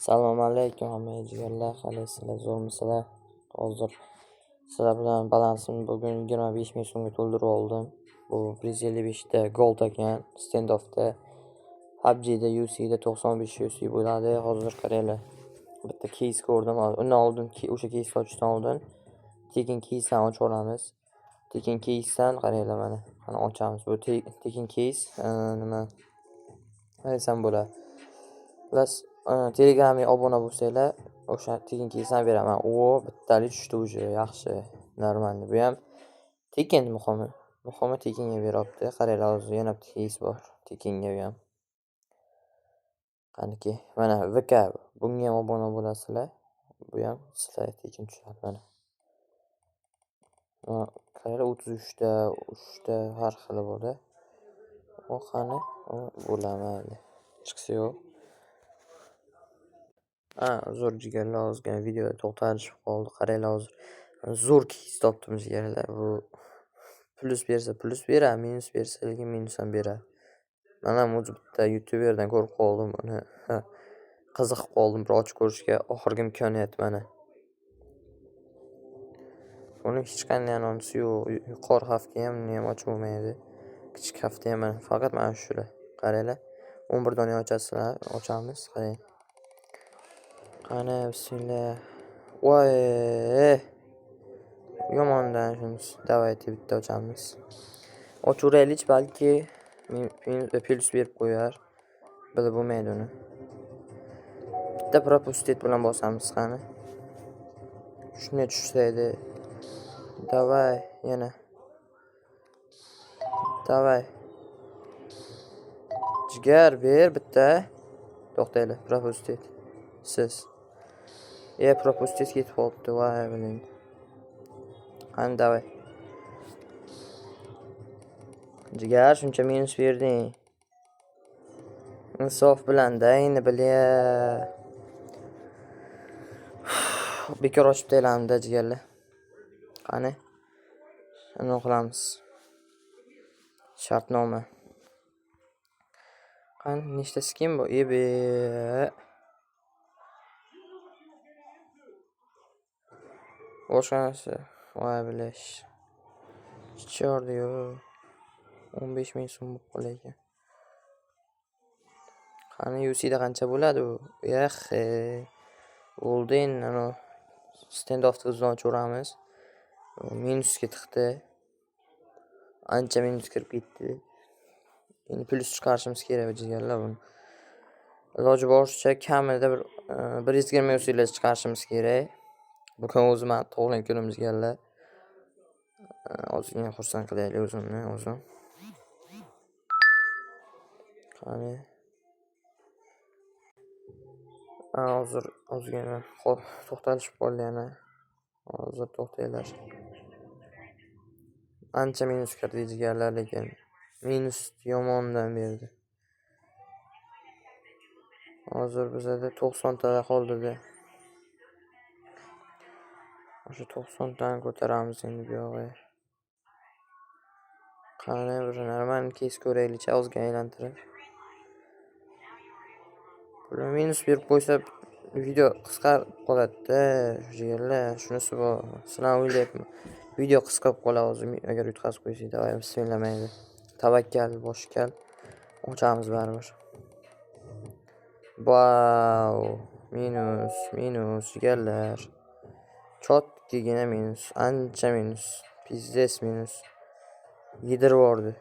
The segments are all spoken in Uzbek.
Assalomu alaykum hammaga jigarlar, qalaysizlar, zo'rmisizlar? Hozir sizlar bilan balansimni bugun 25 ming so'mga to'ldirib oldim. Bu 155 ta gold ekan, standoffda. PUBG'da UC'da 95 UC bo'ladi. Hozir qaranglar. Bitta case ko'rdim. Undan oldin o'sha case ochishdan oldin tekin case'dan ochib olamiz. Tekin case'dan qaranglar mana. Qani ochamiz. Bu tekin case nima? Qaysam bo'ladi. Plus Telegramga obuna bo'lsanglar, o'sha tekin case'dan beraman. Bittalik tushdi уже, yaxshi, normalniy. Bu ham tekin muhimi tekinga beryapti. Qaranglar, hozir yana bitta case bor. Tekinga bu ham. Qaniki, mana VK bunga ham obuna bo'lasizlar. Bu ham sizlarga tekin tushadi mana. Qaranglar, 33 ta har xili bor. Qani, bo'lamaydi. Chiqsa yo'q. Zo'r jigarlar, ozgina videoda to'xtalishib qoldi. Qaranglar, hozir zo'r case topdim jigarlar. Bu plus bersa plus beradi, minus bersa lekin minus ham beradi. Men ham o'zi bitta youtuberdan ko'rib qoldim buni. Qiziqib qoldim bir ochib ko'rishga. Oxirgi imkoniyat mana. Buni hech qanday anonsi yo'q. Yuqori hafta ham ochib bo'lmaydi. Kichik hafta ham faqat mana shular. Qaranglar. 11 dona ochasizlar, ochamiz. Qarang. Qani, bismillah. Voy! Yomondan shunisi. Davayte bitta ochamiz. Ochaveraylik, balki plus berib qo'yar. Bilib bo'lmaydi uni. Bitta propustit bilan bosamiz qani. Shunday tushsaydi. Davay, yana. Davay. Jigar ber bitta. To'xtaylar, propustit. Siz. Propustit ketib qolibdi, voy biling. Qani, davay. Jigar, shuncha minus berding. Insof bilan-da, endi bilya. Bekor ochib taylamda jigarlar. Qani? Shuni qilamiz. Shartnoma. Qani, nechta skin bu? Boshqasi. Voy bilash. Chordi-yu. 15 ming so'm bo'lib qolgan ekan. Qani, UC'da qancha bo'ladi bu? Bo'ldi endi ana standoffni o'zidan o'chiramiz. Minusga tiqdi. Ancha minus kirib ketdi. Endi plus chiqarishimiz kerak jigarlar buni. Iloji boricha kamida bir 120 UC'lar chiqarishimiz kerak. Bugun o'zim tug'ilgan kunim jigarlar. Ozgina xursand qilaylik o'zimni. Qani. Hozir ozgina to'xtalishib qoldi yana. Hozir to'xtaylar. Ancha minus kirdi jigarlar, lekin minus yomondan berdi. Hozir bizda 90 ta qoldi-da. O'sha 90 tani ko'taramiz endi bu yoqqa. Qani, bir normal case ko'raylik, ozgina aylantirib. Pul minus berib qo'ysa video qisqarib qoladi-da, jigarlar. Shunisi bor. Sizlar o'ylayapman. Video qisqarib qoladi hozir agar yutqazib qo'ysak. Davay, bismillah mayli. Tavakkal, boshkal. Ochamiz baribir. Wow! Minus jigarlar. Chotkigina minus, ancha minus. Pizdes minus. Yedirib bordi.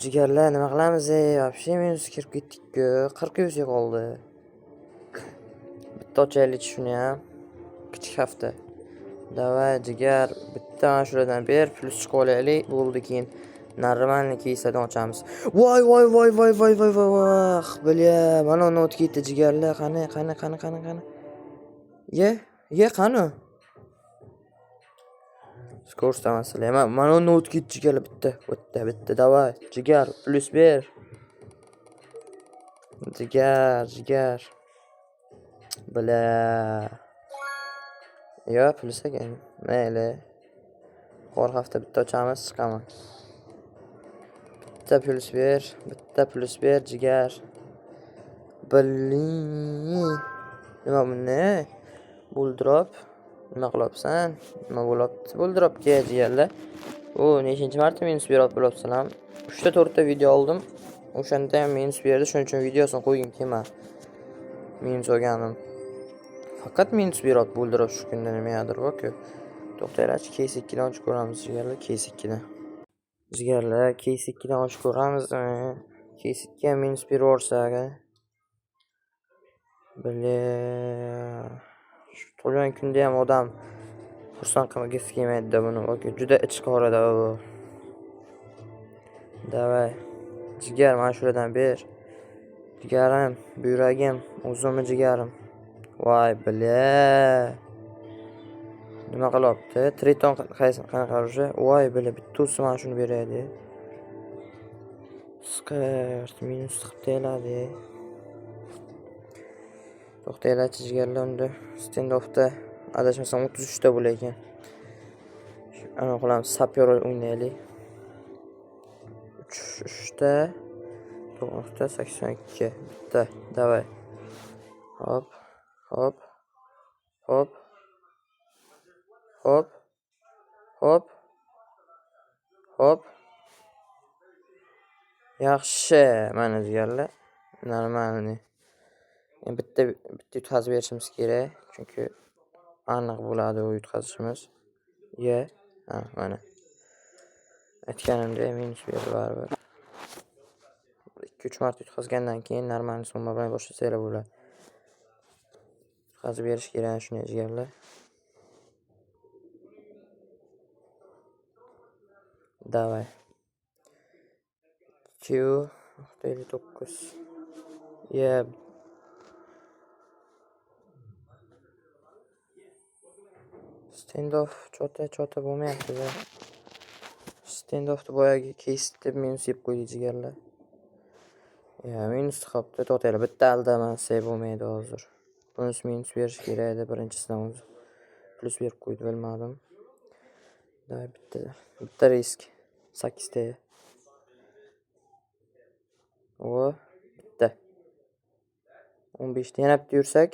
Jigarlar, nima qilamiz? Вообще minus kirib ketdik-ku. 40 UC qoldi. Bitta ochaylik shuni ham. Kichik hafta. Davay, jigar, bitta mana shulardan ber, plus chiqib olaylik. Bo'ldi, keyin normalniy case'dan ochamiz. Voy. Bilya, mana uni o'tib ketdi jigarlar. Qani. Qani. Ko'rsatamasizlar. Mana uni o'tib ketdi jigarlar bitta. Davay, jigar, plus ber. Jigar. Bilya. Plus ekan. Mayli. Qor hafta bitta ochamiz, chiqaman. bitta plus 1 jigar. Billing. Nima bunne? Buldrop. Nima qilyapsan? Nima bo'lyapti buldropga jigarlar? O, nechinchi marta minus bo'lyapsan? 3 ta 4 ta video oldim. O'shanda ham minus berdi, shuning uchun videosini qo'ygim kelmadi. Minus olganim. Faqat minus beryapti buldrop shu kunda nimadir bor-ku. To'xtaylarchi, case 2 dan ochib ko'ramiz jigarlar, case 2 dan. Jigarlar, case 2 dan ochib ko'ramizmi? Case 2 ga minus beryorsa, bile. Shu to'lgan kunda ham odam xursand qilmagisi kelmaydi buni. Okey, juda ichqorida bu. Davay. Jigar, mana shulardan ber. Jigarim, buyragim, o'zimni jigarim. Voy, bile. Nima qilyapti? Triton qanaqa o'sha? Voy, bile, bittasi mana shuni beradi. Skart minus qilib to'xtaylarchi jigarlar unda. Standoffda adashmasam 33 ta bo'lar ekan. Ana qilamiz, sapyor o'ynaylik. 3 ta 9.82 bitta. Davay. Hop, hop. Hop. Hop. Hop. Hop. Yaxshi, mana jigarlar. Normalniy. Bitta yutqazib berishimiz kerak, chunki aniq bo'ladi u yutqazishimiz. Ha, mana. Aytganimdek minus berdi baribir. 2-3 marta yutqazgandan keyin normal summa bilan boshlasalar bo'ladi. Yutqazib berish kerak shunday jigarlar. Davay. 2.9. Standoff chota bo'lmayapti. Standoffni boyagi kesib minus yeb qo'ydi jigarlar. Minus qilibdi. To'xtaylar, bitta aldamasa bo'lmaydi hozir. Bunisi minus berish kerak edi birinchisidan o'zi. Plus berib qo'ydi, bilmadim. Davay, bitta risk. 8 ta. Bitta. 15 ta yana bitta yursak.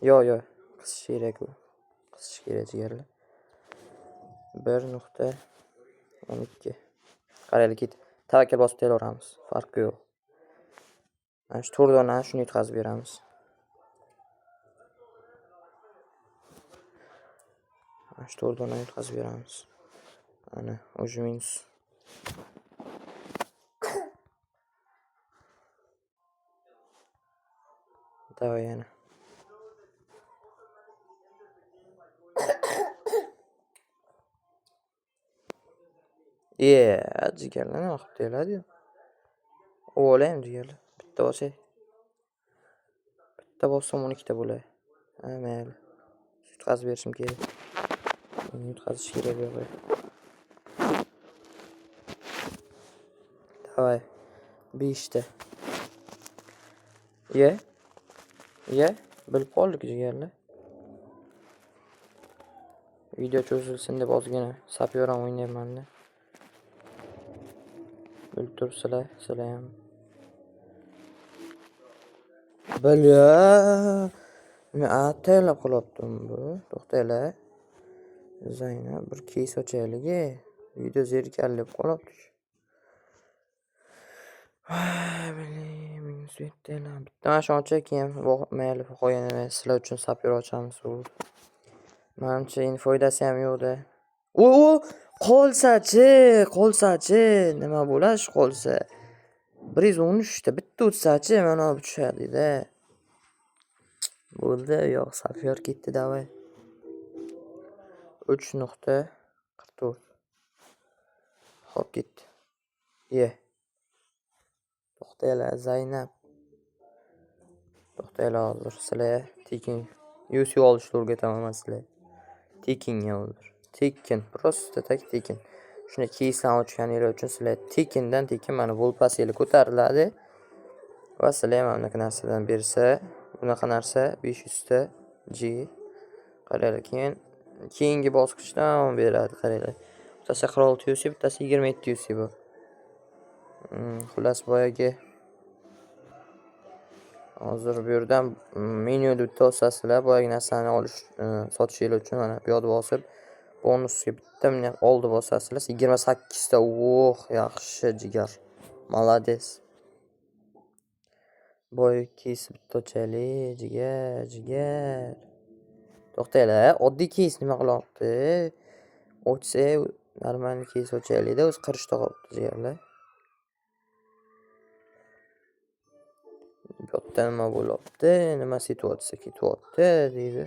Yo'q. Qisish kerak u. Qisish kerak jigarlar. 1.12. Qaraylik ket. Tavakkal bosib telaveramiz. Farqi yo'q. Mana shu to'rdona shuni yutqazib beramiz. Mana shu to'rdona yutqazib beramiz. Ana, o'sha minus. Davay yana. Jigarlar nima qilib keladi? O'g'layim jigarlar. Bitta bo'lsa. Bitta bo'lsam 12 ta bo'ladi. Mayli. Yutqazib berishim kerak. Yutqazish kerak yo'q. Davay. 5 ta. Bilib qoldik jigarlar. Video cho'zilsin deb ozgina sapyor ham o'ynayman-da. Bilib turibsizlar, sizlar ham. Bala. Men ataylab qolyaptim bu. To'xtaylar. Zaynab bir case ochaylik. Video zerikarli deb qolyapti. Minus bittalar. Bitta mana shu ochak keyin mayli qo'yganman. Sizlar uchun sapyor ochamiz u. Menimcha foydasi ham yo'q-da. Qolsachi. Nima bo'lash qolsa? 113 ta bitta o'tsachi mana bu tushadi-da. Bo'ldi, yo'q, sapyor ketdi davay. 3.44. Hop ketdi. To'xtaylar Zaynab. To'xtaylar hozir sizlar tekin YouTube olishni o'rgataman sizlar. Tekinga hozir. Tekin, просто tak tekin. Shuni keysdan ochganingiz uchun sizlar tekindan mana volpasiylar ko'tariladi. Va sizlar ham bunaqa narsadan bersa, bunaqa narsa 500 ta G. Qaranglar, keyingi bosqichdan beradi, qaranglar. Bittasi 46 UC, bittasi 27 UC bu. Xullas boyagi hozir bu yerdan menyuni bitta olsasizlar, boyagi narsani olish, sotishingiz uchun mana bu yerga bosib, bonusga bitta meni oldi bosasizlar, 28 ta. Yaxshi jigar. Молодец. Boyagi keys bitta ochaylik, jigar. To'xtanglar, oddiy keys nima qilyapti? Ochsak, normal keys ochaylik-da, o'zi qirishda qolibdi jigarlar. Bu yerda nima bo'lyapti? Nima situatsiya ketyapti deydi.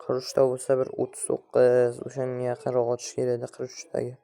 Qirishda bo'lsa bir 39, o'shanga yaqinroq ochish kerak-da 43 dagi.